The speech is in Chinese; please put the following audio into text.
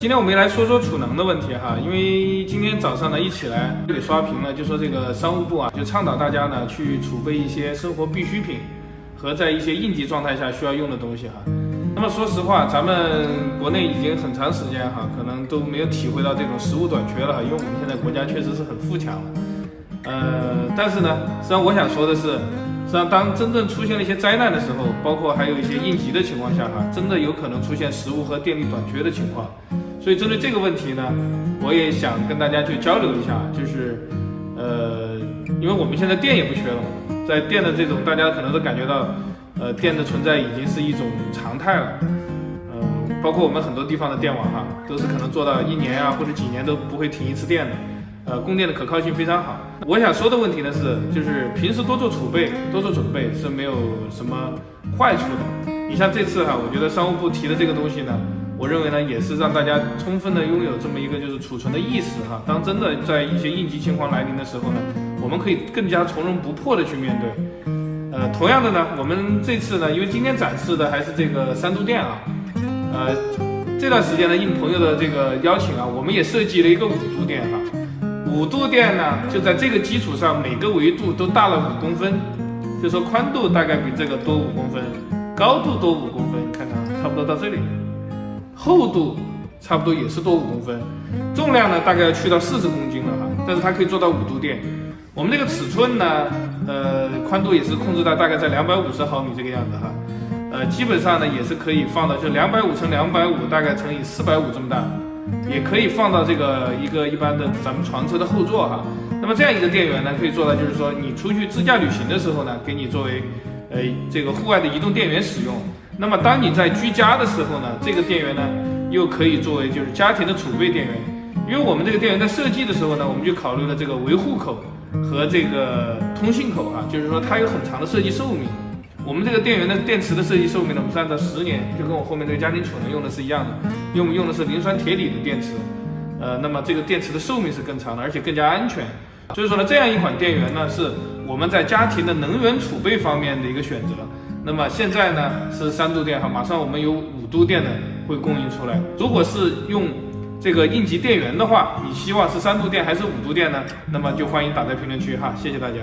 今天我们来说说储能的问题哈，因为今天早上呢一起来就给刷屏了，就说这个商务部啊，就倡导大家呢去储备一些生活必需品和在一些应急状态下需要用的东西哈。那么说实话，咱们国内已经很长时间哈，可能都没有体会到这种食物短缺了哈，因为我们现在国家确实是很富强了。但是呢，实际上我想说的是，实际上当真正出现了一些灾难的时候，包括还有一些应急的情况下哈，真的有可能出现食物和电力短缺的情况。所以针对这个问题呢，我也想跟大家去交流一下，就是因为我们现在电也不缺了嘛，在电的这种大家可能都感觉到，电的存在已经是一种常态了，包括我们很多地方的电网哈，都是可能做到1年啊或者几年都不会停一次电的，供电的可靠性非常好。我想说的问题呢是，就是平时多做储备、多做准备是没有什么坏处的。你像这次哈，我觉得商务部提的这个东西呢，我认为呢，也是让大家充分的拥有这么一个就是储存的意识哈。当真的在一些应急情况来临的时候呢，我们可以更加从容不迫的去面对。同样的呢，我们这次呢，因为今天展示的还是这个3度电啊，这段时间呢，应朋友的这个邀请啊，我们也设计了一个5度电哈。5度电呢，就在这个基础上，每个维度都大了5公分，就说宽度大概比这个多5公分，高度多5公分，看看差不多到这里。厚度差不多也是多5公分，重量呢大概要去到40公斤了哈，但是它可以做到5度电。我们这个尺寸呢，宽度也是控制到大概在250毫米这个样子哈，基本上呢也是可以放到就250乘250，大概乘以450这么大，也可以放到这个一般的咱们床车的后座哈。那么这样一个电源呢，可以做到就是说你出去自驾旅行的时候呢，给你作为这个户外的移动电源使用。那么当你在居家的时候呢，这个电源呢又可以作为就是家庭的储备电源。因为我们这个电源在设计的时候呢，我们就考虑了这个维护口和这个通信口啊，就是说它有很长的设计寿命。我们这个电源的电池的设计寿命呢，我们是按照10年，就跟我后面这个家庭储能用的是一样的，因为我们用的是磷酸铁锂的电池，那么这个电池的寿命是更长的，而且更加安全。所以说呢，这样一款电源呢，是我们在家庭的能源储备方面的一个选择。那么现在呢是3度电哈，马上我们有5度电的会供应出来。如果是用这个应急电源的话，你希望是3度电还是5度电呢？那么就欢迎打在评论区哈，谢谢大家。